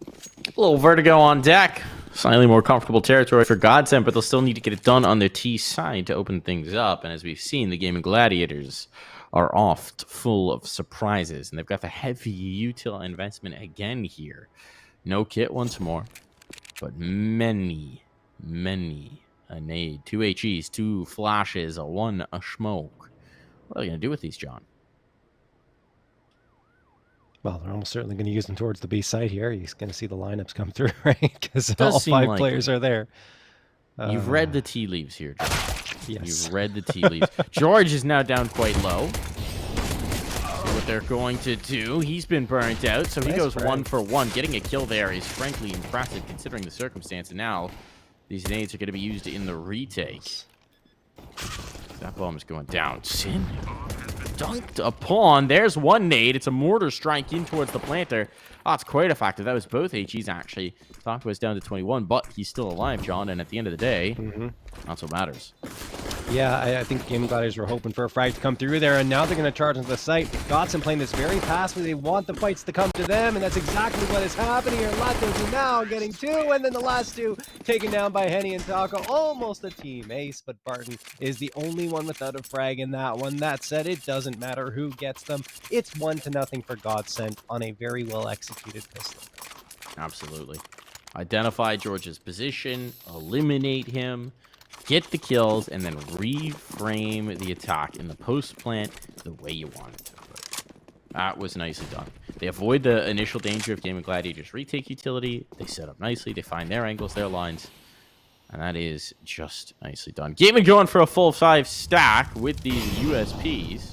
A little Vertigo on deck. Slightly more comfortable territory for GODSENT, but they'll still need to get it done on their T side to open things up. And as we've seen, the Gaimin Gladiators are oft full of surprises, and they've got the heavy util investment again here. No kit once more, but many a nade. 2 HEs, 2 flashes, a 1 a smoke. What are they going to do with these, John? Well, they're almost certainly going to use them towards the B site here. He's going to see the lineups come through, right? Because all 5 players are there. You've read the tea leaves here, George. Yes. You've read the tea leaves. George is now down quite low. See what they're going to do. He's been burnt out, so he goes 1 for 1. Getting a kill there is frankly impressive considering the circumstance. And now these nades are going to be used in the retake. That bomb is going down. Sin dunked upon. There's 1 nade. It's a mortar strike in towards the planter. Oh, it's quite effective. That was both HEs, actually. Thought was down to 21, but he's still alive, John. And at the end of the day, that's what matters. Yeah, I think Gaimin Gladiators were hoping for a frag to come through there, and now they're going to charge into the site. GODSENT playing this very passively. They want the fights to come to them, and that's exactly what is happening here. Latos now getting 2, and then the last 2 taken down by Henny and Taco. Almost a team ace, but Barton is the only one without a frag in that one. That said, it doesn't matter who gets them. It's 1-0 for GODSENT on a very well-executed pistol. Absolutely. Identify George's position, eliminate him, get the kills, and then reframe the attack in the post plant the way you want it to. That was nicely done. They avoid the initial danger of Gaimin Gladiators retake utility. They set up nicely. They find their angles, their lines. And that is just nicely done. Gaimin going for a full 5 stack with these USPs.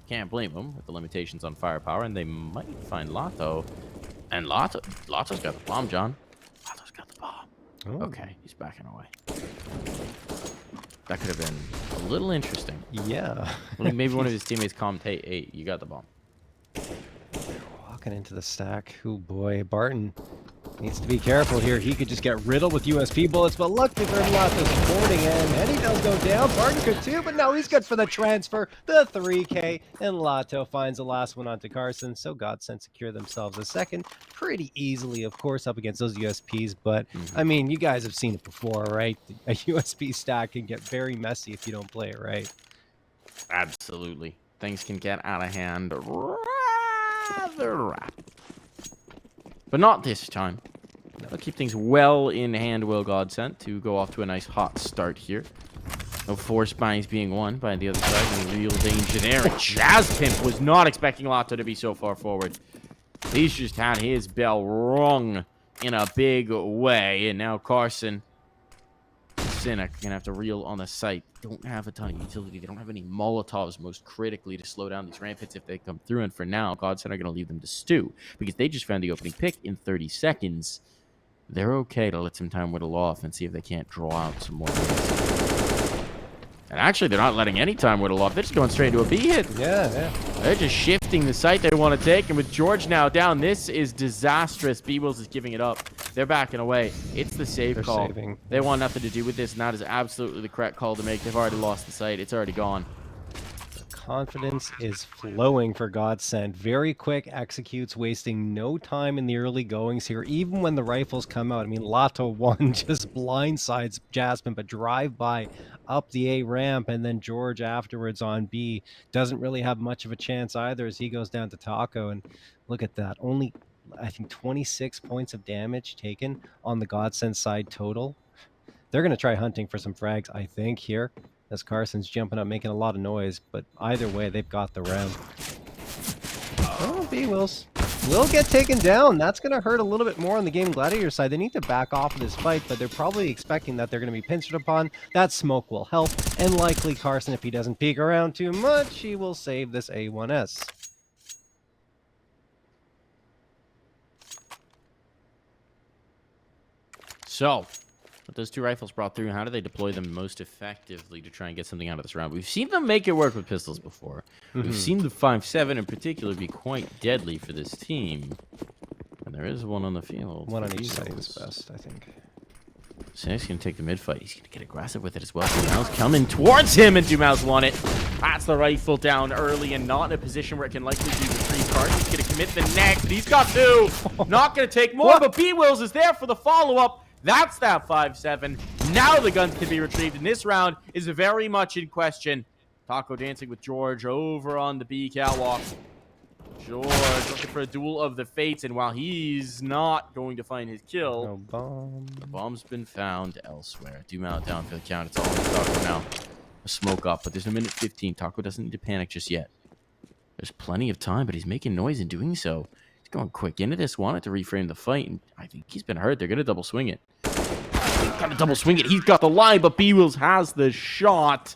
Can't blame them with the limitations on firepower. And they might find Lato. And Lato's got the bomb, John. Lato's got the bomb. Oh. Okay, he's backing away. That could have been a little interesting. Yeah. Maybe one of his teammates commentate, hey, you got the bomb. Walking into the stack. Oh boy, Barton needs to be careful here. He could just get riddled with USP bullets, but luckily for him, Lato supporting him. And he does go down. Barton could too, but no, he's good for the transfer. The 3K, and Lato finds the last one onto Carson. So GODSENT secure themselves a second pretty easily, of course, up against those USPs. But I mean, you guys have seen it before, right? A USP stack can get very messy if you don't play it right. Absolutely. Things can get out of hand rather rapid. But not this time. They'll keep things well in hand, will GODSENT, to go off to a nice hot start here. No 4 spies being won by the other side. And real danger there. Jazz Pimp was not expecting Lato to be so far forward. He's just had his bell rung in a big way. And now Carson and Cynic are going to have to reel on the site. Don't have a ton of utility. They don't have any Molotovs, most critically, to slow down these ramp hits if they come through. And for now, GODSENT are going to leave them to stew because they just found the opening pick in 30 seconds. They're okay to let some time whittle off and see if they can't draw out some more hits. And actually, they're not letting any time whittle off. They're just going straight into a B hit. Yeah. They're just shifting the site they want to take. And with George now down, this is disastrous. B-Wills is giving it up. They're backing away. It's the save call. Saving. They want nothing to do with this, and that is absolutely the correct call to make. They've already lost the site. It's already gone. Confidence is flowing for GODSENT. Very quick executes, wasting no time in the early goings here, even when the rifles come out. I mean, Lato 1 just blindsides Jasmine, but drive by up the A ramp, and then George afterwards on B doesn't really have much of a chance either as he goes down to Taco. And look at that. Only, I think, 26 points of damage taken on the GODSENT side total. They're going to try hunting for some frags, I think, here. As Carson's jumping up, making a lot of noise, but either way, they've got the round. Oh, B-Wills will get taken down. That's going to hurt a little bit more on the Gaimin Gladiator side. They need to back off of this fight, but they're probably expecting that they're going to be pinched upon. That smoke will help, and likely Carson, if he doesn't peek around too much, he will save this A1S. So, with those 2 rifles brought through, how do they deploy them most effectively to try and get something out of this round? We've seen them make it work with pistols before. We've seen the 5.7 in particular be quite deadly for this team. And there is one on the field. One on each side is best, I think. Cynic's going to take the mid fight. He's going to get aggressive with it as well. Dumal's coming towards him, and Dumal's won it. That's the rifle down early and not in a position where it can likely be retrieved. Carson's going to commit the next. He's got 2. Not going to take more, but B-Wills is there for the follow-up. That's that 5-7. Now the guns can be retrieved, and this round is very much in question. Taco dancing with George over on the B catwalk. George looking for a duel of the fates, and while he's not going to find his kill, No bomb. the bomb's been found elsewhere. Dumal down for the count. It's all on Taco now. A smoke up, but there's a minute 15. Taco doesn't need to panic just yet. There's plenty of time, but he's making noise in doing so. He's going quick into this, wanted to reframe the fight, and I think he's been hurt. They're going to double swing it. He's got the line, but B-Wills has the shot.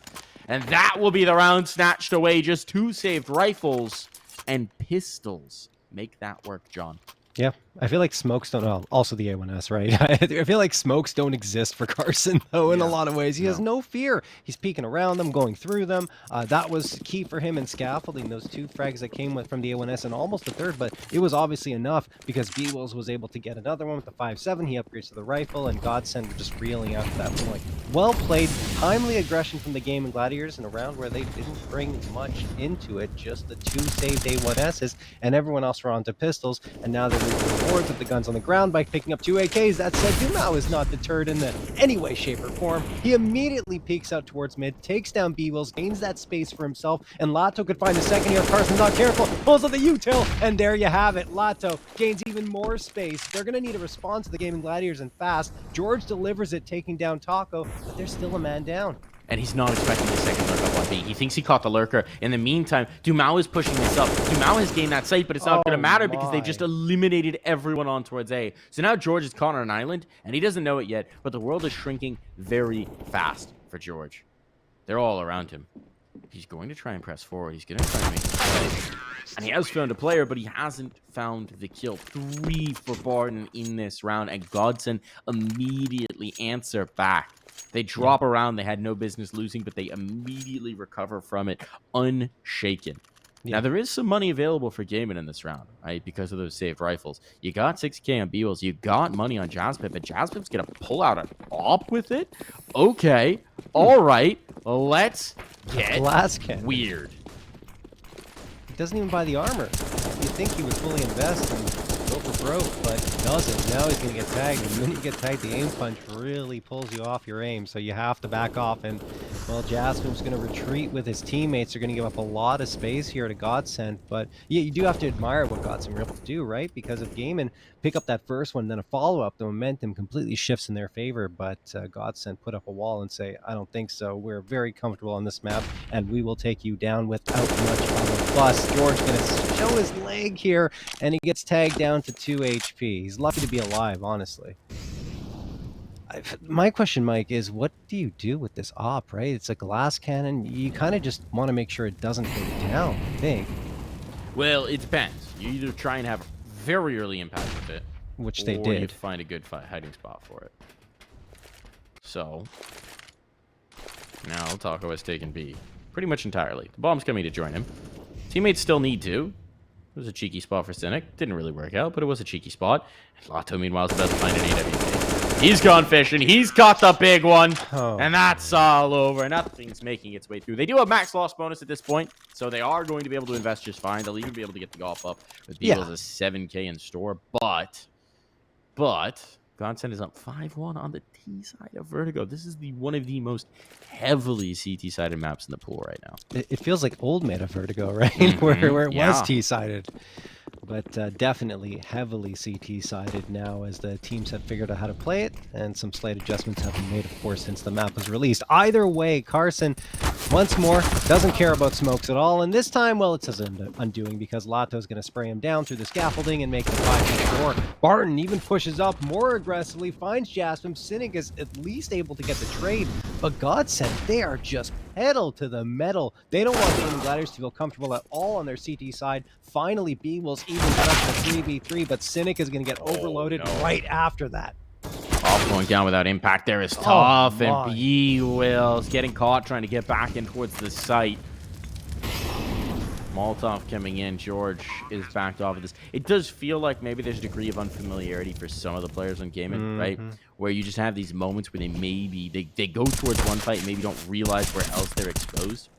And that will be the round snatched away. Just 2 saved rifles and pistols make that work, John. Yeah, I feel like smokes don't. Well, also the A1S, right? I feel like smokes don't exist for Carson, though, in a lot of ways. He has no fear. He's peeking around them, going through them. That was key for him in scaffolding. Those 2 frags that came from the A1S and almost a third, but it was obviously enough because B-Wills was able to get another one with the 5.7. He upgrades to the rifle, and GODSENT just reeling out to that point. Well played, timely aggression from the Gaimin Gladiators in a round where they didn't bring much into it. Just the 2 saved A1Ss, and everyone else were onto pistols, and now they're reaping rewards with the guns on the ground by picking up 2 AKs. That said, Dumal is not deterred in any way, shape, or form. He immediately peeks out towards mid, takes down B-Wills, gains that space for himself, and Lato could find a second here. Carson's not careful, pulls out the util, and there you have it. Lato gains even more space. They're going to need a response to the Gaimin Gladiators and fast. George delivers it, taking down Taco, but there's still a man down. And he's not expecting the second lurk up on B. He thinks he caught the lurker. In the meantime, Dumal is pushing this up. Dumal has gained that site, but it's not going to matter because they just eliminated everyone on towards A. So now George is caught on an island, and he doesn't know it yet, but the world is shrinking very fast for George. They're all around him. He's going to try and press forward. He's going to try and make the play. And he has found a player, but he hasn't found the kill. 3 for Barton in this round, and GODSENT immediately answer back. They drop around. They had no business losing, but they immediately recover from it unshaken. Now, there is some money available for Gaimin in this round, right, because of those saved rifles. You got 6K on B-Wills. You got money on Jazzpip, but Jazzpip's going to pull out an op with it? Okay. All right. Let's get weird. He doesn't even buy the armor. You think he would fully invest and go for broke, but doesn't. Now he's going to get tagged. The minute you get tagged, the aim punch really pulls you off your aim, so you have to back off. And, well, Jasper's going to retreat with his teammates. They're going to give up a lot of space here to GODSENT, but yeah, you do have to admire what GODSENT were able to do, right? Because if Gaimin pick up that first one, then a follow-up, the momentum completely shifts in their favor, but GODSENT put up a wall and say, I don't think so. We're very comfortable on this map, and we will take you down without much of a fuss. George going to show his leg here, and he gets tagged down to 2 HP. He's lucky to be alive, honestly. My question, Mike, is what do you do with this op, right? It's a glass cannon. You kind of just want to make sure it doesn't go down, I think. Well, it depends. You either try and have very early impact with it, which they or did. you find a good hiding spot for it. So, now Taco has taken B pretty much entirely. The bomb's coming to join him. Teammates still need to. It was a cheeky spot for Cynic. Didn't really work out, but it was a cheeky spot. And Lato, meanwhile, is about to find an AWP. He's gone fishing. He's caught the big one. And that's all over. Nothing's making its way through. They do have max loss bonus at this point, so they are going to be able to invest just fine. They'll even be able to get the golf up with Beagle's a 7K in store. But GODSENT is up 5-1 on the T side of Vertigo. This is one of the most heavily CT-sided maps in the pool right now. It feels like old meta Vertigo, right? where it was T-sided. But definitely heavily CT-sided now as the teams have figured out how to play it, and some slight adjustments have been made, of course, since the map was released. Either way, Carson, once more, doesn't care about smokes at all, and this time, well, it's his undoing, because Lato's going to spray him down through the scaffolding and make the 5-4. Barton even pushes up more aggressively, finds Jasper. Cynic is at least able to get the trade, but GODSENT, they are just pedal to the metal. They don't want Gaimin Gladiators to feel comfortable at all on their CT side. Finally, B-Wills even got the 3v3, but Cynic is going to get overloaded right after that. Off going down without impact there is tough, and B-Wills getting caught trying to get back in towards the site. Molotov coming in. George is backed off of this. It does feel like maybe there's a degree of unfamiliarity for some of the players on Gaimin, right? Where you just have these moments where they go towards one fight and maybe don't realize where else they're exposed.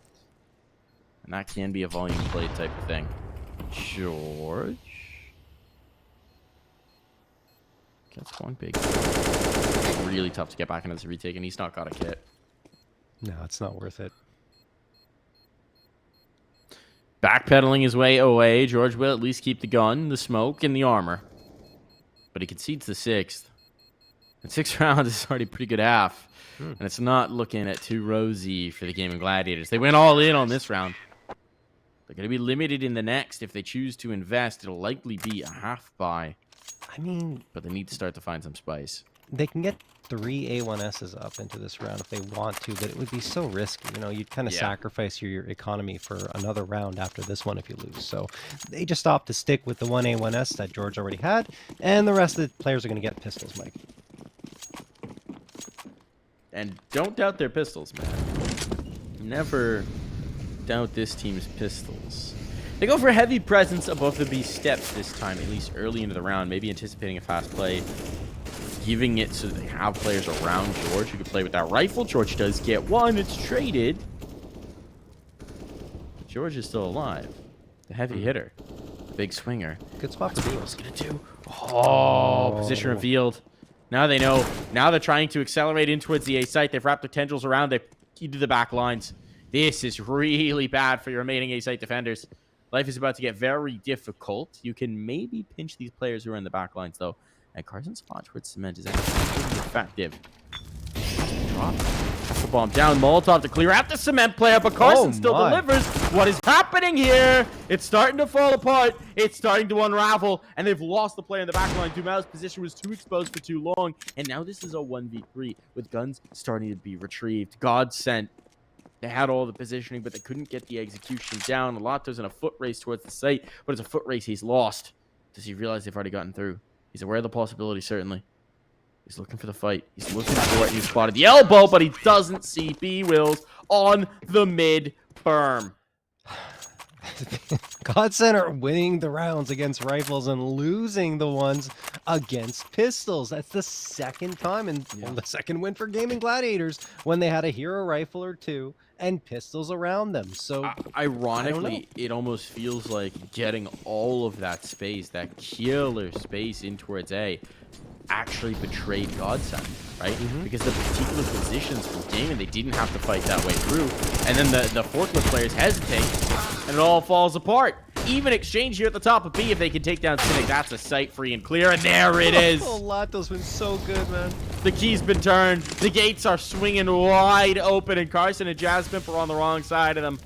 And that can be a volume play type of thing. George. Gets one big. It's really tough to get back into this retake, and he's not got a kit. No, it's not worth it. Backpedaling his way away, George will at least keep the gun, the smoke, and the armor. But he concedes the 6th. And 6 rounds is already a pretty good half. And it's not looking at too rosy for the Gaimin Gladiators. They went all in on this round. They're going to be limited in the next. If they choose to invest, it'll likely be a half buy. I mean... But they need to start to find some spice. They can get 3 A1Ss up into this round if they want to, but it would be so risky. You know, you'd kind of sacrifice your economy for another round after this one if you lose. So they just opt to stick with the 1 A1S that George already had, and the rest of the players are going to get pistols, Mike. And don't doubt their pistols, man. Never doubt this team's pistols. They go for heavy presence above the B steps this time, at least early into the round, maybe anticipating a fast play. Giving it so they have players around George who can play with that rifle. George does get one. It's traded. George is still alive. The heavy hitter. Big swinger. Good spot for What's he gonna do? Oh, position revealed. Now they know. Now they're trying to accelerate in towards the A site. They've wrapped their tendrils around. They into the back lines. This is really bad for your remaining A site defenders. Life is about to get very difficult. You can maybe pinch these players who are in the back lines, though. And Carson's spot towards cement is actually pretty effective. Drop the bomb down. Molotov to clear out the cement player, but Carson still delivers. What is happening here? It's starting to fall apart. It's starting to unravel, and they've lost the player in the back line. Dumal's position was too exposed for too long, and now this is a 1v3 with guns starting to be retrieved. GODSENT. They had all the positioning, but they couldn't get the execution down. Lato's in a foot race towards the site, but it's a foot race he's lost. Does he realize they've already gotten through? He's aware of the possibility, certainly. He's looking for the fight. He's looking for it. He spotted the elbow, but he doesn't see B-Wills on the mid-berm. GODSENT are winning the rounds against rifles and losing the ones against pistols. That's the second time, and the second win for Gaimin Gladiators when they had a hero rifle or two and pistols around them. So ironically, it almost feels like getting all of that space, that killer space in towards A, actually betrayed GODSENT, right? Because the particular positions from Gaimin, they didn't have to fight that way through. And then the forklift players hesitate, and it all falls apart. Even exchange here at the top of B if they can take down Cynic. That's a sight free and clear, and there it is. Oh, Lato's been so good, man. The key's been turned. The gates are swinging wide open, and Carson and Jazzpimp are on the wrong side of them.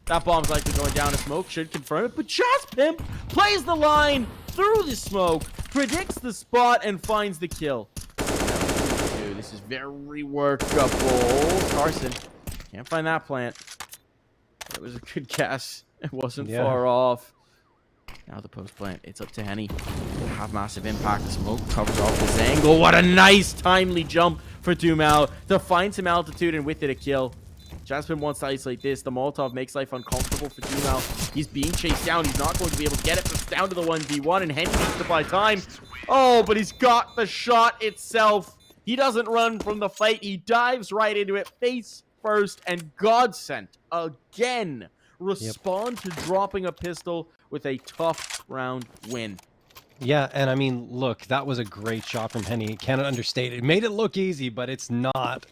That bomb's likely going down in smoke. Should confirm it, but Jazzpimp plays the line through the smoke, predicts the spot, and finds the kill. Dude, this is very workable. Carson can't find that plant. It was a good guess. It wasn't far off. Now the post plant. It's up to Henny. Will have massive impact. The smoke covers off this angle. What a nice timely jump for Dumal to find some altitude, and with it a kill. Jasmine wants to isolate this. The Molotov makes life uncomfortable for Dumal. He's being chased down. He's not going to be able to get it. It's down to the 1v1, and Henny needs to buy time. Oh, but he's got the shot itself. He doesn't run from the fight. He dives right into it face first, and GODSENT again respond to dropping a pistol with a tough round win. Yeah, and I mean, look, that was a great shot from Henny. Cannot understate it. It made it look easy, but it's not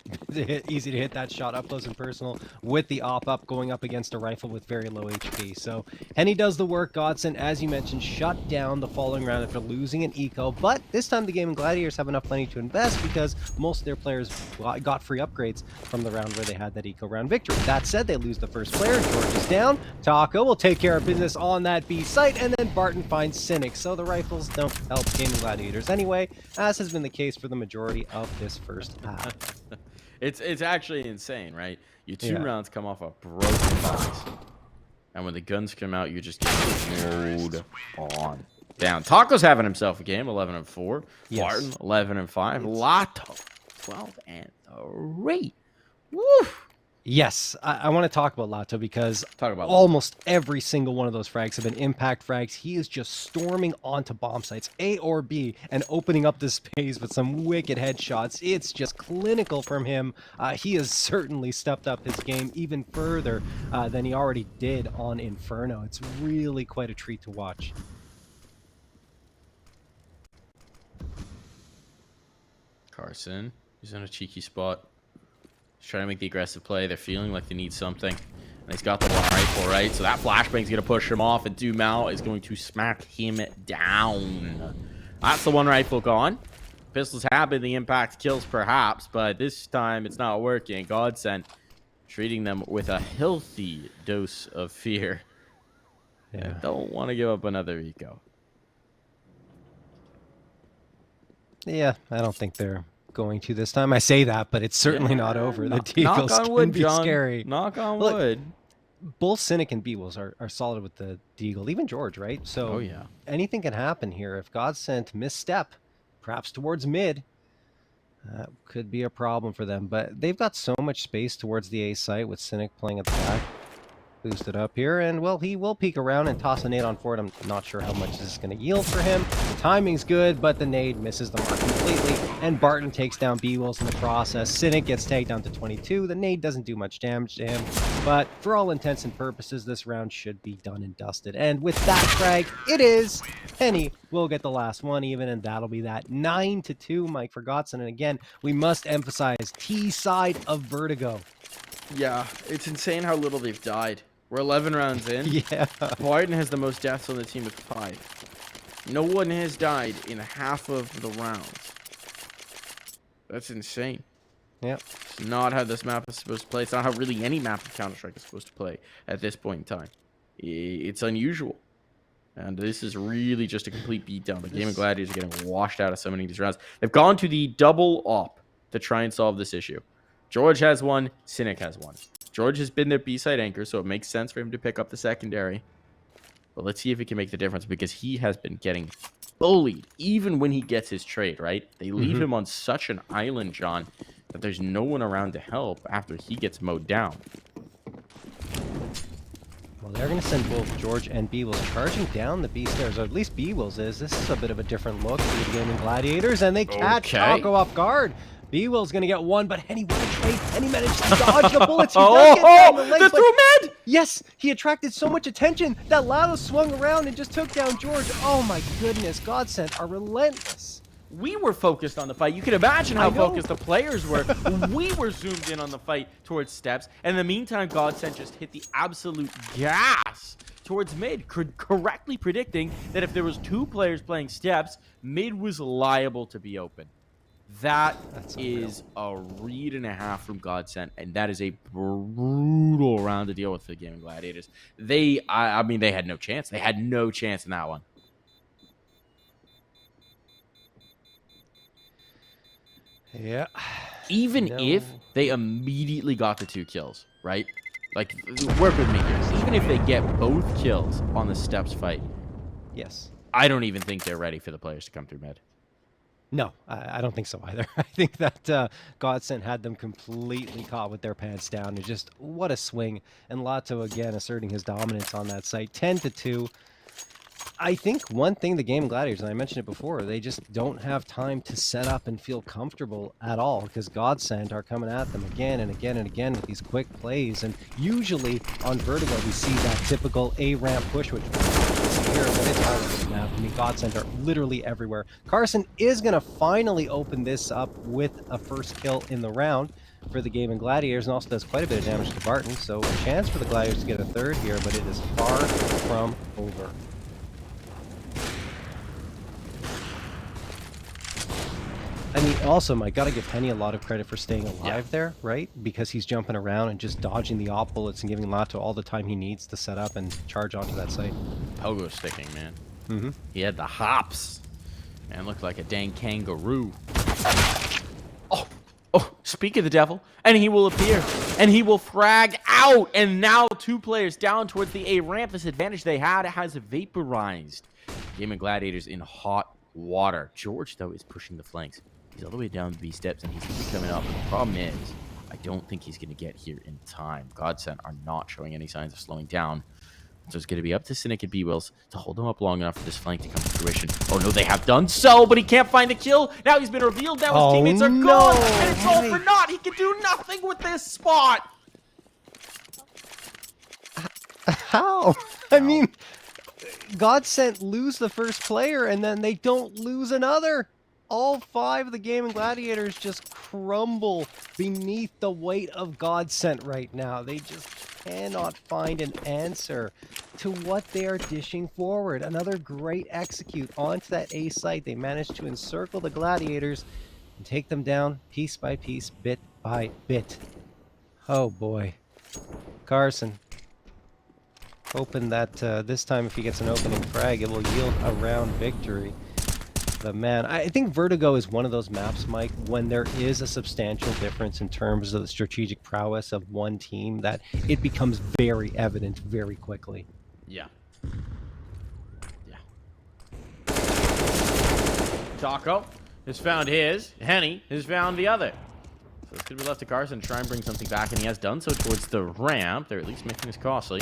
easy to hit that shot up close and personal with the op-up going up against a rifle with very low HP. So Henny does the work. GODSENT, as you mentioned, shut down the following round after losing an eco, but this time the Gaimin Gladiators have enough money to invest because most of their players got free upgrades from the round where they had that eco round victory. That said, they lose the first player. George is down. Taco will take care of business on that B site, and then Barton finds Cynic. So the rifle don't help Gaimin Gladiators anyway, as has been the case for the majority of this first half. It's actually insane, right? Your two rounds come off a broken box, and when the guns come out, you just get mowed on down. Taco's having himself a game, 11-4. Barton, 11-5. Lato, 12-3. Woo! Yes, I want to talk about Lato because Talk about Lato. almost every single one of those frags have been impact frags. He is just storming onto bomb sites, A or B, and opening up the space with some wicked headshots. It's just clinical from him. He has certainly stepped up his game even further than he already did on Inferno. It's really quite a treat to watch. Carson, he's in a cheeky spot. He's trying to make the aggressive play. They're feeling like they need something. And he's got the one rifle, right? So that flashbang's going to push him off, and Dumao is going to smack him down. That's the one rifle gone. Pistols have been the impact kills, perhaps, but this time it's not working. GODSENT treating them with a healthy dose of fear. Yeah. I don't want to give up another eco. Yeah, I don't think they're going to this time. I say that, but it's certainly not over. The Knock Deagles on can wood, be John. scary. Knock on Look, wood. both Cynic and B-Wolves are solid with the Deagle, even George, right? So Oh, yeah. anything can happen here. If GODSENT misstep, perhaps towards mid, that could be a problem for them. But they've got so much space towards the A site with Cynic playing at the back. Boosted up here, and well, he will peek around and toss a nade on forward. I'm not sure how much this is going to yield for him. The timing's good, but the nade misses the mark completely, and Barton takes down B-Wills in the process. Cynic gets taken down to 22. The nade doesn't do much damage to him, but for all intents and purposes, this round should be done and dusted. And with that frag, it is. Penny will get the last one even, and that'll be that 9-2, Mike, for GODSENT. And again, we must emphasize T side of Vertigo. Yeah, it's insane how little they've died. We're 11 rounds in. Yeah. Barton has the most deaths on the team with 5. No one has died in half of the rounds. That's insane. Yep. It's not how this map is supposed to play. It's not how really any map of Counter-Strike is supposed to play at this point in time. It's unusual. And this is really just a complete beatdown. The Gaimin Gladiators are getting washed out of so many of these rounds. They've gone to the double op to try and solve this issue. George has one. Cynic has one. George has been their B-side anchor, so it makes sense for him to pick up the secondary. But let's see if he can make the difference, because he has been getting bullied, even when he gets his trade, right? They leave him on such an island, John, that there's no one around to help after he gets mowed down. Well, they're going to send both George and B-Wills charging down the B stairs, or at least B-Wills is. This is a bit of a different look for the Gaimin Gladiators, and they catch Taco off guard. B-Will's going to get one, but Henny won a trade. Henny managed to dodge the bullets. He does get down the legs, through mid! Yes, he attracted so much attention that Lato swung around and just took down George. Oh my goodness, GODSENT are relentless. We were focused on the fight. You can imagine how focused the players were. We were zoomed in on the fight towards steps. And in the meantime, GODSENT just hit the absolute gas towards mid, correctly predicting that if there was 2 players playing steps, mid was liable to be open. That's is a read and a half from GODSENT, and that is a brutal round to deal with for the Gaimin Gladiators. I mean, they had no chance. They had no chance in that one. Yeah. Even if they immediately got the 2 kills, right? Like, work with me here. Even if they get both kills on the steps fight, yes, I don't even think they're ready for the players to come through mid. No, I don't think so either. I think that GODSENT had them completely caught with their pants down. And just what a swing. And Lato again asserting his dominance on that site. 10-2. I think one thing the Gaimin Gladiators, and I mentioned it before, they just don't have time to set up and feel comfortable at all, because GODSENT are coming at them again and again and again with these quick plays. And usually on Vertigo, we see that typical A-ramp push, which we see here, but it's all over the map. I mean, GODSENT are literally everywhere. Carson is going to finally open this up with a first kill in the round for the Gaimin Gladiators, and also does quite a bit of damage to Barton. So a chance for the Gladiators to get a third here, but it is far from over. I mean, also, Mike, gotta give Henny a lot of credit for staying alive there, right? Because he's jumping around and just dodging the op bullets and giving Lato all the time he needs to set up and charge onto that site. Pogo sticking, man. He had the hops. Man, looked like a dang kangaroo. Oh, speak of the devil. And he will appear. And he will frag out. And now 2 players down towards the A ramp. This advantage they had has vaporized. Gaimin Gladiators in hot water. George, though, is pushing the flanks. He's all the way down the B steps, and he's coming up. The problem is, I don't think he's going to get here in time. GODSENT are not showing any signs of slowing down. So it's going to be up to Cynic and B-Wills to hold him up long enough for this flank to come to fruition. Oh, no, they have done so, but he can't find the kill. Now he's been revealed. Now his teammates are gone, and it's all for naught. He can do nothing with this spot. How? I mean, GODSENT lose the first player, and then they don't lose another. All 5 of the Gaimin Gladiators just crumble beneath the weight of GODSENT right now. They just cannot find an answer to what they are dishing forward. Another great execute onto that A site. They managed to encircle the Gladiators and take them down piece by piece, bit by bit. Oh boy. Carson, hoping that this time if he gets an opening frag, it will yield a round victory. But man, I think Vertigo is one of those maps, Mike, when there is a substantial difference in terms of the strategic prowess of one team, that it becomes very evident very quickly. Yeah. Taco has found his. Henny has found the other. So it's going to be left to Carson to try and bring something back, and he has done so towards the ramp. They're at least making this costly.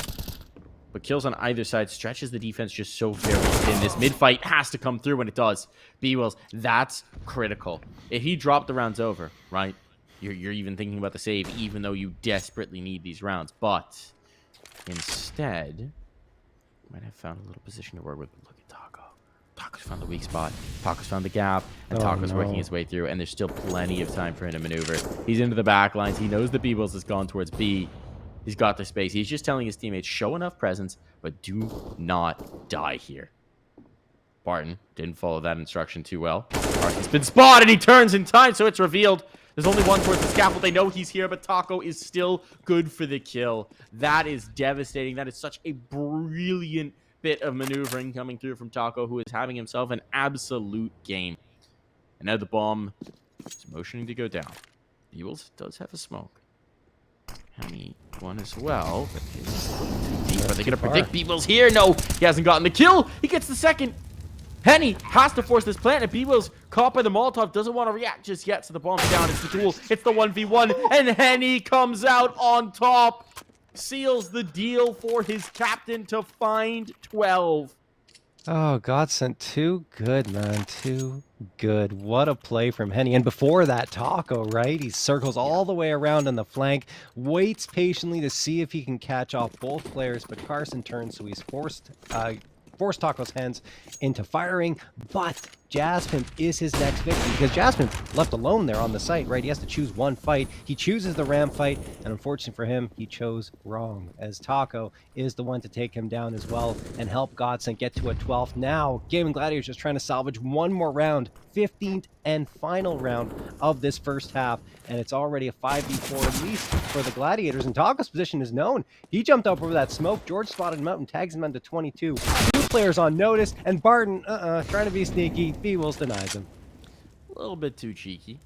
But kills on either side stretches the defense just so very thin. This mid-fight has to come through when it does. B-Wills, that's critical. If he dropped the rounds over, right, you're even thinking about the save, even though you desperately need these rounds. But instead, might have found a little position to work with. But look at Taco. Taco's found the weak spot. Taco's found the gap. And Taco's working his way through. And there's still plenty of time for him to maneuver. He's into the back lines. He knows the B-Wills has gone towards B. He's got the space. He's just telling his teammates, show enough presence, but do not die here. Barton didn't follow that instruction too well. Barton's been spotted. He turns in time, so it's revealed. There's only one towards the scaffold. They know he's here, but Taco is still good for the kill. That is devastating. That is such a brilliant bit of maneuvering coming through from Taco, who is having himself an absolute game. And now the bomb is motioning to go down. B-Wills does have a smoke. Henny one as well, but it's too deep. Are they going to predict B-Wills here? No, he hasn't gotten the kill. He gets the second. Henny has to force this plant, and B-Wills caught by the Molotov, doesn't want to react just yet, so the bomb's down. It's the duel. It's the 1v1, and Henny comes out on top. Seals the deal for his captain to find 12. Oh, GODSENT, too good, man. Too good. What a play from Henny. And before that, Taco, right? He circles all the way around on the flank, waits patiently to see if he can catch off both players, but Carson turns, so he's forced Taco's hands into firing, but Jasmine is his next victim, because Jasmine left alone there on the site, right? He has to choose one fight. He chooses the ramp fight, and unfortunately for him, he chose wrong, as Taco is the one to take him down as well and help GODSENT get to a 12th. Now, Gaimin Gladiators just trying to salvage one more round, 15th and final round of this first half, and it's already a 5v4 at least for the Gladiators, and Taco's position is known. He jumped up over that smoke. George spotted him out and tags him into 22. Two players on notice, and Barton, trying to be sneaky. B-Wills denies him. A little bit too cheeky.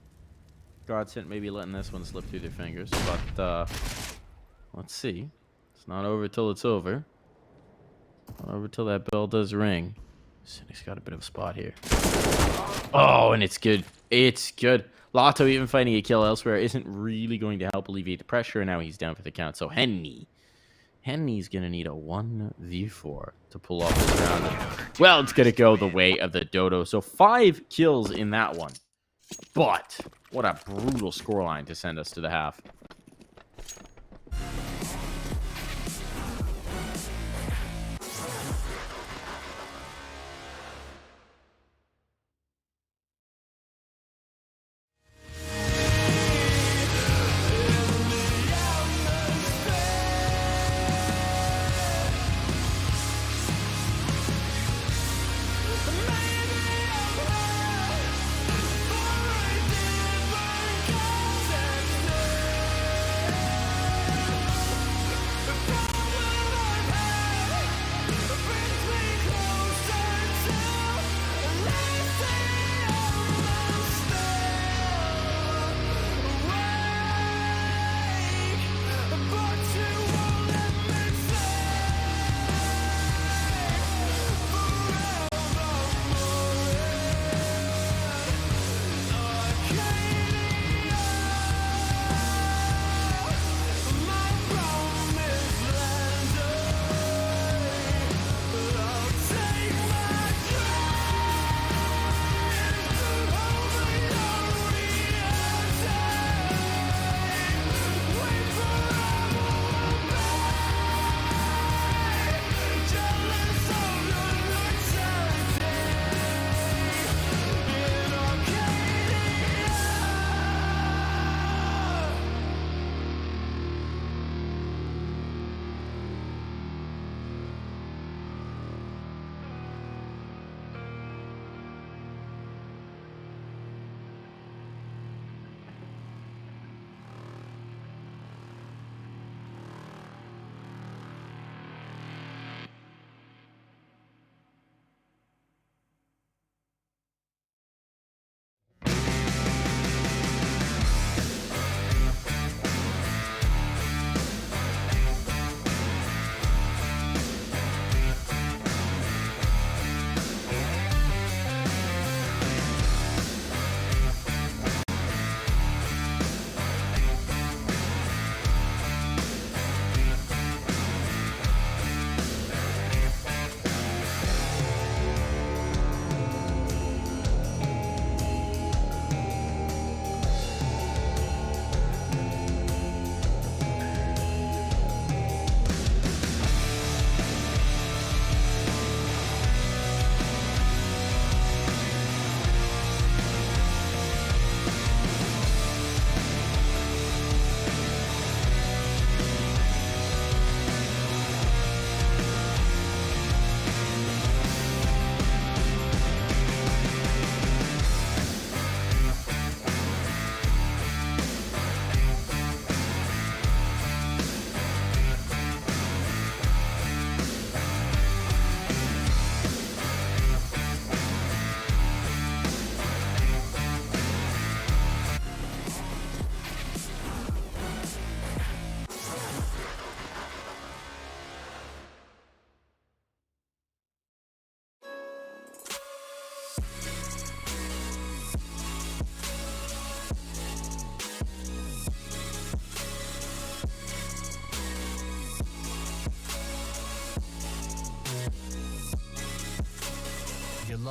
GODSENT maybe letting this one slip through their fingers, but let's see. It's not over till it's over. Not over till that bell does ring. Cynic's got a bit of a spot here. Oh, and it's good. It's good. Lotto even finding a kill elsewhere isn't really going to help alleviate the pressure, and now he's down for the count. So Henny's going to need a 1v4 to pull off this round. Well, it's going to go the way of the Dodo. So 5 kills in that one. But what a brutal scoreline to send us to the half.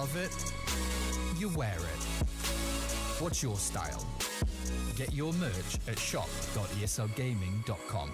love it, you wear it. What's your style? Get your merch at shop.eslgaming.com.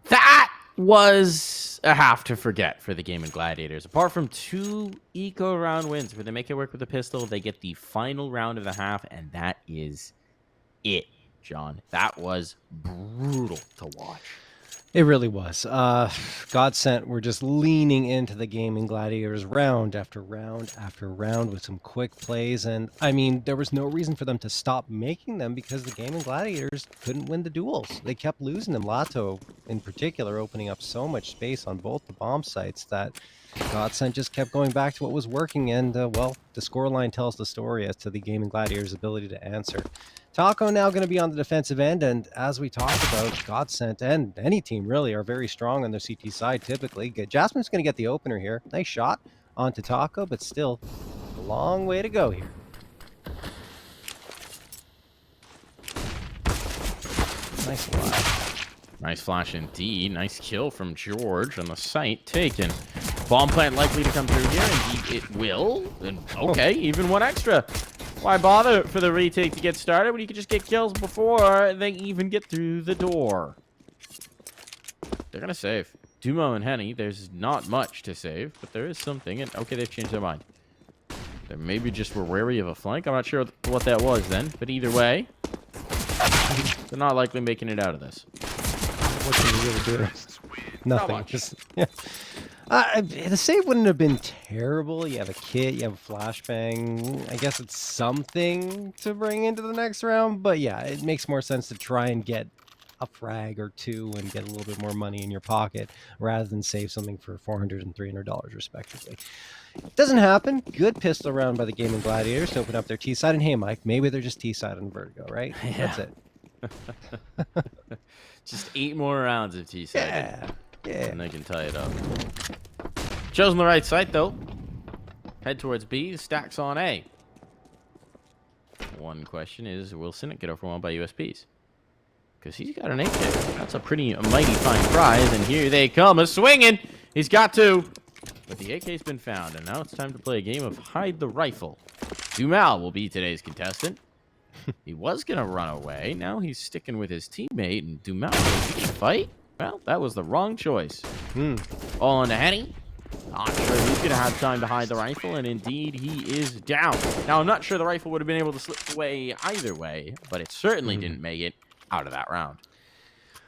That was a half to forget for the Gaimin Gladiators. Apart from 2 eco round wins where they make it work with the pistol, they get the final round of the half, and that is it, John. That was brutal to watch. It really was. GODSENT were just leaning into the Gaimin Gladiators round after round after round with some quick plays. And, I mean, there was no reason for them to stop making them because the Gaimin Gladiators couldn't win the duels. They kept losing them. Lato, in particular, opening up so much space on both the bomb sites that GODSENT just kept going back to what was working. And, well, the scoreline tells the story as to the Gaimin Gladiators' ability to answer. Taco now going to be on the defensive end, and as we talked about, GODSENT and any team really are very strong on their CT side typically. Jasmine's going to get the opener here. Nice shot onto Taco, but still a long way to go here. Nice flash. Nice flash indeed. Nice kill from George on the site taken. Bomb plant likely to come through here. Indeed, it will. And okay, even one extra. Why bother for the retake to get started when you could just get kills before they even get through the door? They're going to save. Dumo and Henny, there's not much to save, but there is something. And okay, they've changed their mind. They maybe just were wary of a flank. I'm not sure what that was then, but either way, they're not likely making it out of this. What can you really do? Nothing. Just, yeah. The save wouldn't have been terrible. You have a kit, you have a flashbang. I guess it's something to bring into the next round, but yeah, it makes more sense to try and get a frag or 2 and get a little bit more money in your pocket rather than save something for $400 and $300 respectively. It doesn't happen. Good pistol round by the Gaimin Gladiators to open up their T-side. And hey, Mike, maybe they're just T-side on Vertigo, right? Yeah. That's it. Just 8 more rounds of T-side. Yeah. And they can tie it up. Chosen the right site, though. Head towards B. Stacks on A. One question is, will Cynic get overwhelmed by USPs? Because he's got an AK. That's a pretty mighty fine prize. And here they come. A swinging. He's got 2. But the AK's been found. And now it's time to play a game of hide the rifle. Dumal will be today's contestant. He was going to run away. Now he's sticking with his teammate. And Dumal will fight. Well, that was the wrong choice. All into Henny. Not sure he's going to have time to hide the rifle, and indeed he is down. Now, I'm not sure the rifle would have been able to slip away either way, but it certainly didn't make it out of that round.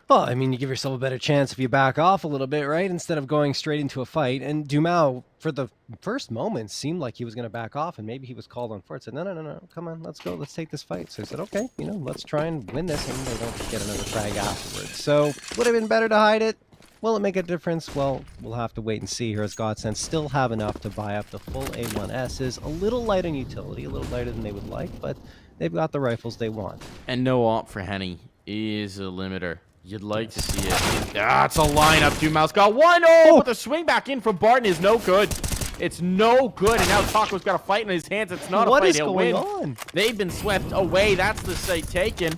Well, I mean, you give yourself a better chance if you back off a little bit, right? Instead of going straight into a fight. And Dumal, for the first moment, seemed like he was going to back off, and maybe he was called on for it. Said, no, come on, let's go, let's take this fight. So he said, okay, let's try and win this, and they don't get another frag afterwards. So, would have been better to hide it. Will it make a difference? Well, we'll have to wait and see here as GODSENT still have enough to buy up the full A1Ss. A little light on utility, a little lighter than they would like, but they've got the rifles they want. And no op for Henny is a limiter. You'd like to see it. That's a lineup. Dumal's got 1. Oh, but the swing back in from Barton is no good. It's no good. And now Taco's got a fight in his hands. It's not a fight. He'll win. What is going on? They've been swept away. That's the site taken.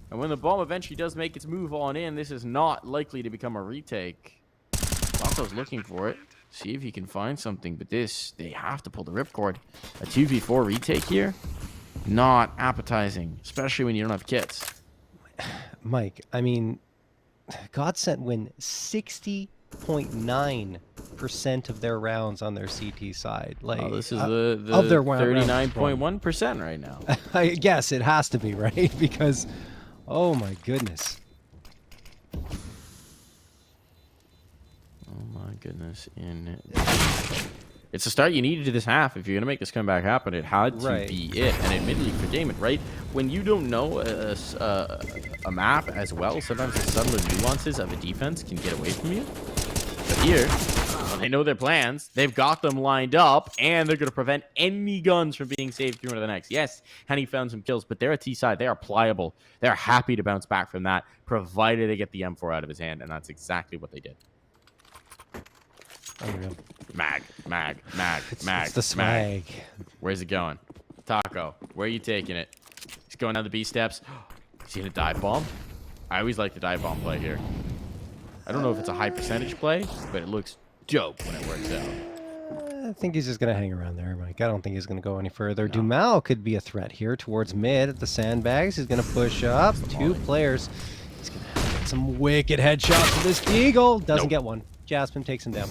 And when the bomb eventually does make its move on in, this is not likely to become a retake. Lanto's looking for it. See if he can find something. But this, they have to pull the ripcord. A 2v4 retake here? Not appetizing. Especially when you don't have kits. Mike, I mean, GODSENT win 60.9% of their rounds on their CT side. Like, this is the 39.1% right now. I guess it has to be, right? Because, oh my goodness. Oh my goodness. It's the start you needed to this half. If you're going to make this comeback happen, it had to be it. And admittedly for Gaimin, right? When you don't know a map as well, sometimes the subtler nuances of a defense can get away from you. But here, well, they know their plans. They've got them lined up, and they're going to prevent any guns from being saved through into the next. Yes, Henny found some kills, but they're a T-side. They are pliable. They're happy to bounce back from that, provided they get the M4 out of his hand, and that's exactly what they did. Unreal. Mag. It's the swag. Where's it going? Taco, where are you taking it? He's going down the B steps. Is he gonna dive bomb? I always like the dive bomb play here. I don't know if it's a high percentage play, but it looks dope when it works out. I think he's just going to hang around there, Mike. I don't think he's going to go any further. No. Dumao could be a threat here towards mid at the sandbags. He's going to push up. Two players. He's going to get some wicked headshots with this Eagle. Doesn't get one. Jasmine takes him down.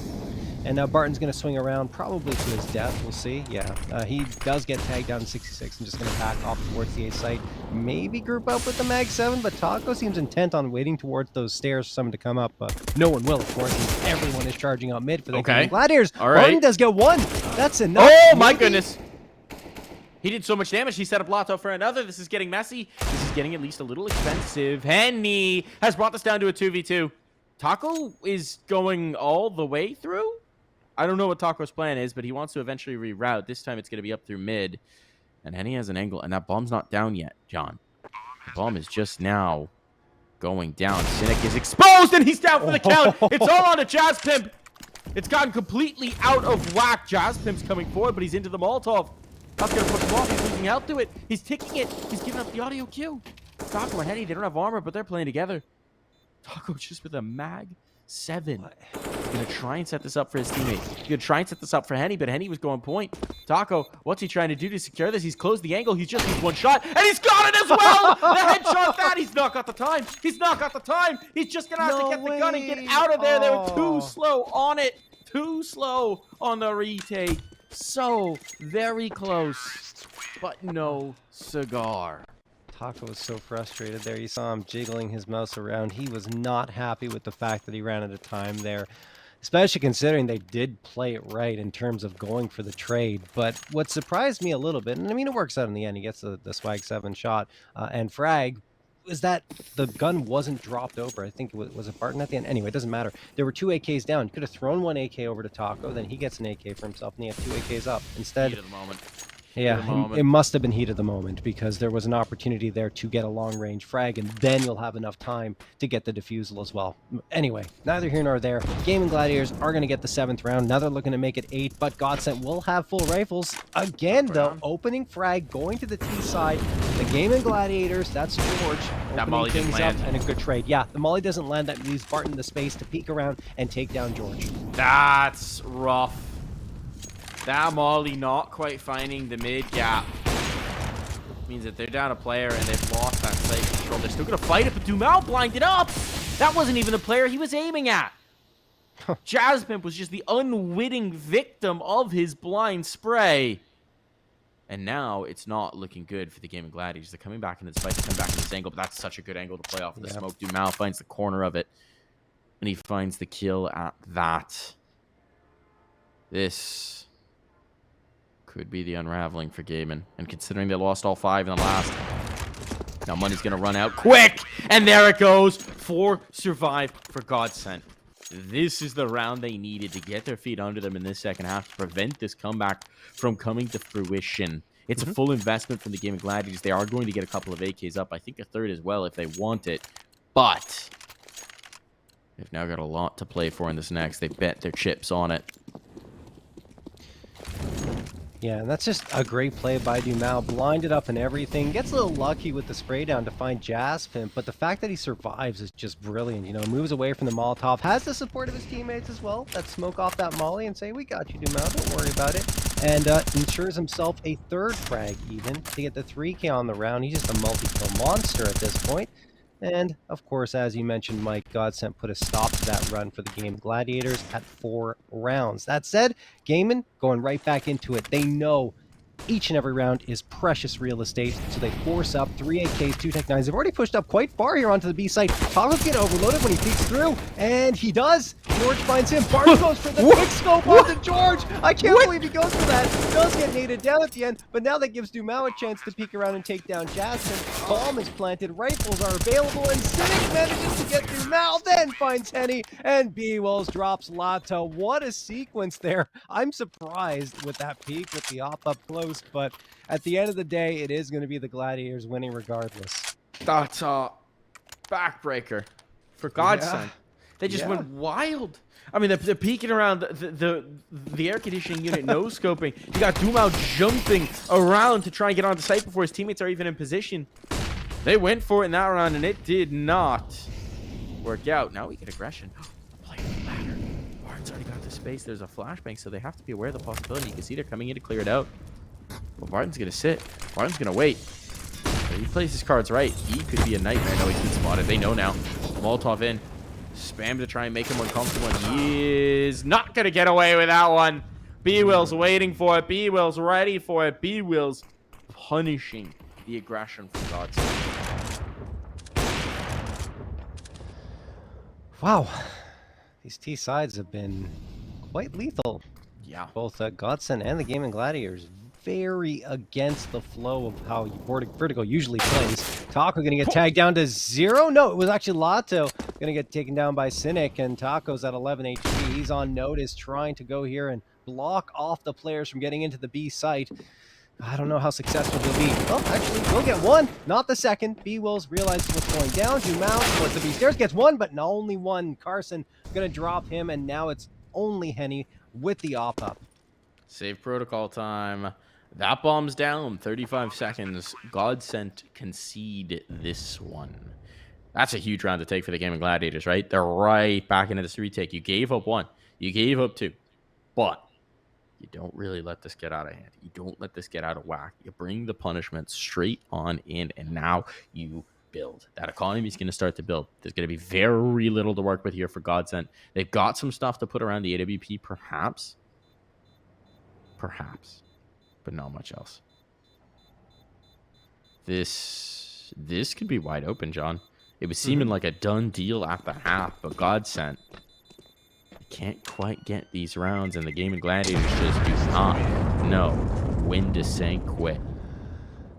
And now Barton's going to swing around, probably to his death. We'll see. Yeah, he does get tagged down to 66. I'm just going to back off towards the A site. Maybe group up with the Mag 7, but Taco seems intent on waiting towards those stairs for someone to come up. No one will, of course. Everyone is charging out mid for the Gladiators. All right. Barton does get one. That's enough. Oh, my goodness. He did so much damage. He set up Lotto for another. This is getting messy. This is getting at least a little expensive. Henny has brought this down to a 2v2. Taco is going all the way through? I don't know what Taco's plan is, but he wants to eventually reroute. This time it's going to be up through mid. And Henny has an angle, and that bomb's not down yet, John. The bomb is just now going down. Cynic is exposed, and he's down for the count. It's all on to Jazz Pimp. It's gotten completely out of whack. Jazz Pimp's coming forward, but he's into the Molotov. That's going to push him off. He's losing health to it. He's ticking it. He's giving up the audio cue. Taco and Henny, they don't have armor, but they're playing together. Taco just with a Mag 7. He's going to try and set this up for his teammate. He's going to try and set this up for Henny, but Henny was going point. Taco, what's he trying to do to secure this? He's closed the angle. He's just needs one shot, and he's got it as well! The headshot that! He's not got the time. He's not got the time. He's just going to have to get the gun and get out of there. They were too slow on it. Too slow on the retake. So very close, but no cigar. Taco was so frustrated there. You saw him jiggling his mouse around. He was not happy with the fact that he ran out of time there, especially considering they did play it right in terms of going for the trade. But what surprised me a little bit, and I mean, it works out in the end. He gets the swag 7 shot and frag, is that the gun wasn't dropped over. I think it was a Barton at the end. Anyway, it doesn't matter. There were 2 AKs down. You could have thrown 1 AK over to Taco, then he gets an AK for himself, and he had 2 AKs up. Instead, Heat of the moment. Yeah, it must have been heat of the moment because there was an opportunity there to get a long-range frag, and then you'll have enough time to get the defusal as well. Anyway, neither here nor there. Gaimin Gladiators are going to get the 7th round. Now they're looking to make it 8, but GODSENT will have full rifles. Again, though, opening frag, going to the T side. The Gaimin Gladiators, that's George. That molly didn't land. And a good trade. Yeah, the molly doesn't land. That leaves Barton the space to peek around and take down George. That's rough. That molly not quite finding the mid gap means that they're down a player and they've lost that site control. They're still going to fight it, but Dumao blinded up. That wasn't even the player he was aiming at. Jazzpimp was just the unwitting victim of his blind spray. And now it's not looking good for the Gaimin Gladiators. They're coming back into this fight. They're coming back into this angle, but that's such a good angle to play off of the smoke. Dumao finds the corner of it, and he finds the kill at that. This could be the unraveling for Gaimin. And considering they lost all 5 in the last, now money's going to run out quick. And there it goes. 4 survive for GODSENT. This is the round they needed to get their feet under them in this second half to prevent this comeback from coming to fruition. It's a full investment from the Gaimin Gladiators. They are going to get a couple of AKs up. I think a 3rd as well if they want it. But they've now got a lot to play for in this next. They bet their chips on it. Yeah, and that's just a great play by Dumao. Blinded up and everything. Gets a little lucky with the spray down to find Jazzpimp, but the fact that he survives is just brilliant. You know, moves away from the Molotov, has the support of his teammates as well that smoke off that molly and say, we got you, Dumao, don't worry about it. And ensures himself a 3rd frag even to get the 3K on the round. He's just a multi-kill monster at this point. And, of course, as you mentioned, Mike, GODSENT put a stop to that run for the Gaimin Gladiators at 4 rounds. That said, Gaimin going right back into it. They know each and every round is precious real estate, so they force up 3 AKs, 2 Tech 9s. They've already pushed up quite far here onto the B site. Taco's getting overloaded when he peeks through, and he does. George finds him. Barton goes for the quick scope onto George. I can't believe he goes for that. Does get naded down at the end, but now that gives Dumao a chance to peek around and take down Jasmine. Bomb is planted, rifles are available, and Cynic manages to get Dumao, then finds Henny, and B-Wells drops Lato. What a sequence there. I'm surprised with that peek with the op up close. But at the end of the day, it is going to be the Gladiators winning regardless. That's a backbreaker for GODSENT. They just went wild. I mean, they're peeking around the air conditioning unit, no scoping. You got Dumao jumping around to try and get onto site before his teammates are even in position. They went for it in that round, and it did not work out. Now we get aggression. Play the ladder. Barton's already got the space. There's a flashbang, so they have to be aware of the possibility. You can see they're coming in to clear it out. Well, Barton's going to sit. Barton's going to wait. If he plays his cards right, he could be a nightmare. No, he's been spotted. They know now. Molotov in. Spam to try and make him uncomfortable, and he is not going to get away with that one. B-Will's waiting for it. B-Will's ready for it. B-Will's punishing the aggression from GODSENT. Wow. These T sides have been quite lethal. Yeah. Both GODSENT and the Gaimin Gladiators very against the flow of how Vertigo usually plays. Taco going to get tagged down to 0. No, it was actually Lato going to get taken down by Cynic, and Taco's at 11 HP. He's on notice, trying to go here and block off the players from getting into the B site. I don't know how successful he'll be. Oh, actually, we'll get one, not the second. B-Wills realizes what's going down. Dumao towards the B stairs, gets one, but not only one. Carson going to drop him, and now it's only Henny with the op up. Save protocol time. That bomb's down. 35 seconds. GODSENT concede this one. That's a huge round to take for the Gaimin Gladiators, right? They're right back into this retake. You gave up 1. You gave up 2. But you don't really let this get out of hand. You don't let this get out of whack. You bring the punishment straight on in, and now you build. That economy is going to start to build. There's going to be very little to work with here for GODSENT. They've got some stuff to put around the AWP, perhaps. Perhaps. But not much else. This could be wide open, John. It was seeming like a done deal at the half, but GODSENT can't quite get these rounds, and the Gaimin Gladiators just do not know when to say quit.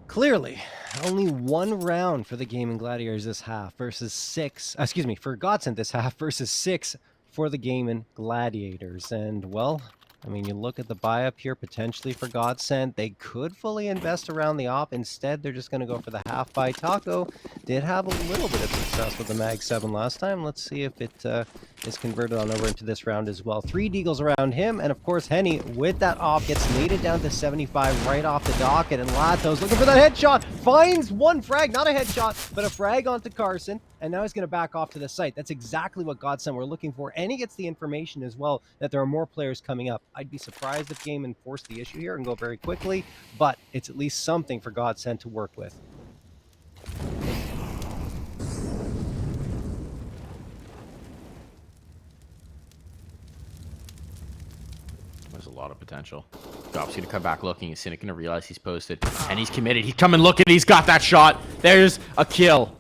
Clearly, only 1 round for the Gaimin Gladiators this half versus 6. Excuse me, for GODSENT this half versus 6 for the Gaimin Gladiators. And, well, I mean, you look at the buy-up here potentially for GODSENT. They could fully invest around the op. Instead, they're just going to go for the half buy. Taco did have a little bit of success with the Mag 7 last time. Let's see if it is converted on over into this round as well. 3 deagles around him. And, of course, Henny, with that op, gets naded down to 75 right off the docket. And Lato's looking for that headshot. Finds 1 frag. Not a headshot, but a frag onto Carson. And now he's going to back off to the site. That's exactly what GODSENT were looking for. And he gets the information as well that there are more players coming up. I'd be surprised if Gaimin forced the issue here and go very quickly, but it's at least something for GODSENT to work with. There's a lot of potential. Gop's going to come back looking. Cynic going to realize he's posted, and he's committed. He's coming looking. He's got that shot. There's a kill.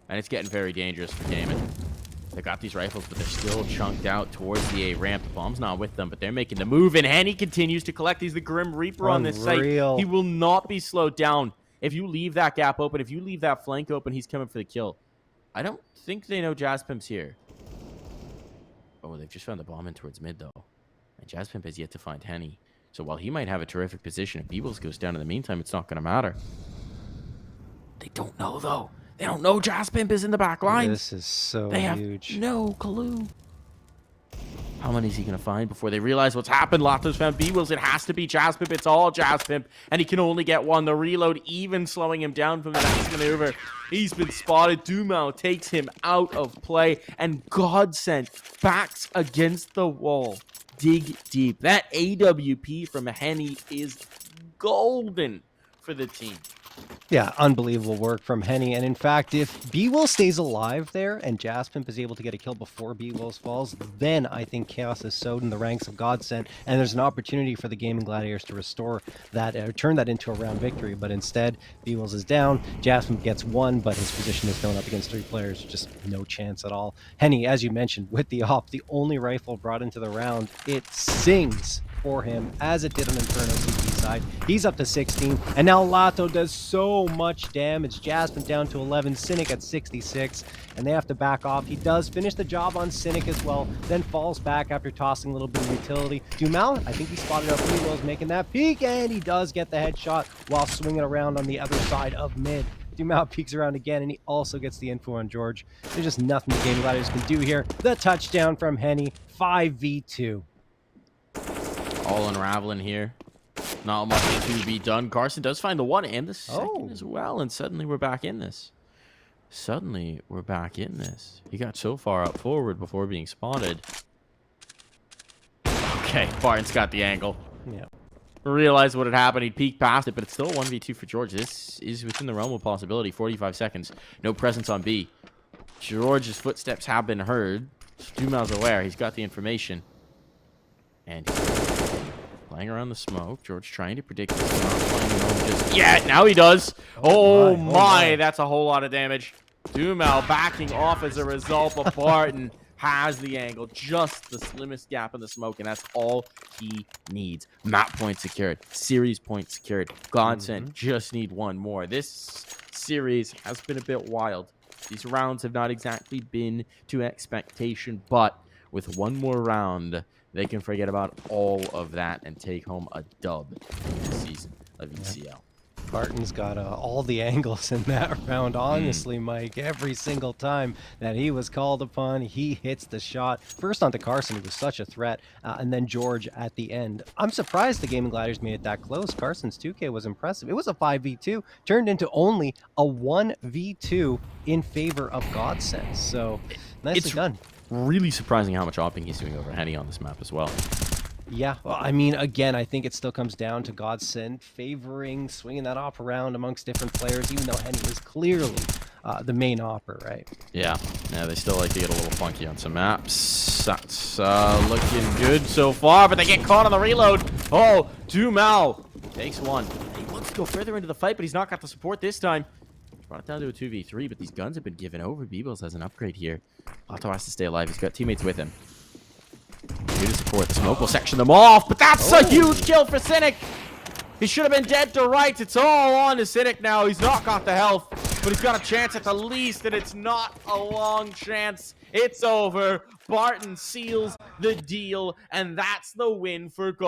And it's getting very dangerous for Gaimin. They got these rifles, but they're still chunked out towards the A ramp. The bomb's not with them, but they're making the move, and Henny continues to collect. He's the Grim Reaper on this site. He will not be slowed down. If you leave that gap open, if you leave that flank open, he's coming for the kill. I don't think they know Jazzpimp's here. Oh, they've just found the bomb in towards mid, though. And Jazzpimp has yet to find Henny. So while he might have a terrific position, if B-Wills goes down in the meantime, it's not going to matter. They don't know, though. They don't know Jazzpimp is in the back line. This is so they have huge. No clue. How many is he going to find before they realize what's happened? Lato's found B-Wills. It has to be Jazzpimp. It's all Jazzpimp. And he can only get 1. The reload even slowing him down from the next maneuver. He's been spotted. Dumao takes him out of play. And GODSENT backs against the wall. Dig deep. That AWP from Henny is golden for the team. Yeah, unbelievable work from Henny. And in fact, if B-Will stays alive there and Jazzpimp is able to get a kill before B-Wills falls, then I think chaos is sowed in the ranks of GODSENT, and there's an opportunity for the Gaimin Gladiators to restore that, turn that into a round victory. But instead, B-Wills is down, Jazzpimp gets 1, but his position is thrown up against 3 players. Just no chance at all. Henny, as you mentioned, with the op, the only rifle brought into the round, it sings for him, as it did on Inferno CT side. He's up to 16, and now Lato does so much damage. Jazzpimp down to 11, Cynic at 66, and they have to back off. He does finish the job on Cynic as well, then falls back after tossing a little bit of utility. Dumao, I think he spotted up B-Wills making that peek, and he does get the headshot while swinging around on the other side of mid. Dumao peeks around again, and he also gets the info on George. There's just nothing the Gaimin Gladiators can do here. The touchdown from Henny, 5v2. All unraveling here. Not much to be done. Carson does find the 1 and the 2nd as well, and suddenly we're back in this. He got so far up forward before being spotted. Okay, Barton's got the angle. Yeah. Realized what had happened. He peeked past it, but it's still a 1v2 for George. This is within the realm of possibility. 45 seconds. No presence on B. George's footsteps have been heard. Dumao's aware. He's got the information. And he's playing around the smoke. George trying to predict this. Not playing home just yet. Now he does. Oh my. That's a whole lot of damage. Dumao backing off as a result, but Barton has the angle, just the slimmest gap in the smoke, and that's all he needs. Map point secured, series point secured. GODSENT just need 1 more. This series has been a bit wild. These rounds have not exactly been to expectation, but with 1 more round, they can forget about all of that and take home a dub in this season of ECL. Barton's got all the angles in that round, honestly, Mike. Every single time that he was called upon, he hits the shot. First onto Carson, who was such a threat, and then George at the end. I'm surprised the Gaimin Gladiators made it that close. Carson's 2K was impressive. It was a 5v2, turned into only a 1v2 in favor of GODSENT. So, nicely done. Really surprising how much opping he's doing over Henny on this map as well. Yeah, well, I mean, again, I think it still comes down to GODSENT favoring, swinging that op around amongst different players, even though Henny was clearly the main opper, right? Yeah, they still like to get a little funky on some maps. That's looking good so far, but they get caught on the reload. Oh, Dumao takes 1. He wants to go further into the fight, but he's not got the support this time. Brought it down to a 2v3, but these guns have been given over. Beebles has an upgrade here. Otto has to stay alive. He's got teammates with him. Here to support. The smoke will section them off, but that's a huge kill for Cynic. He should have been dead to rights. It's all on to Cynic now. He's not got the health, but he's got a chance at the least, and it's not a long chance. It's over. Barton seals the deal, and that's the win for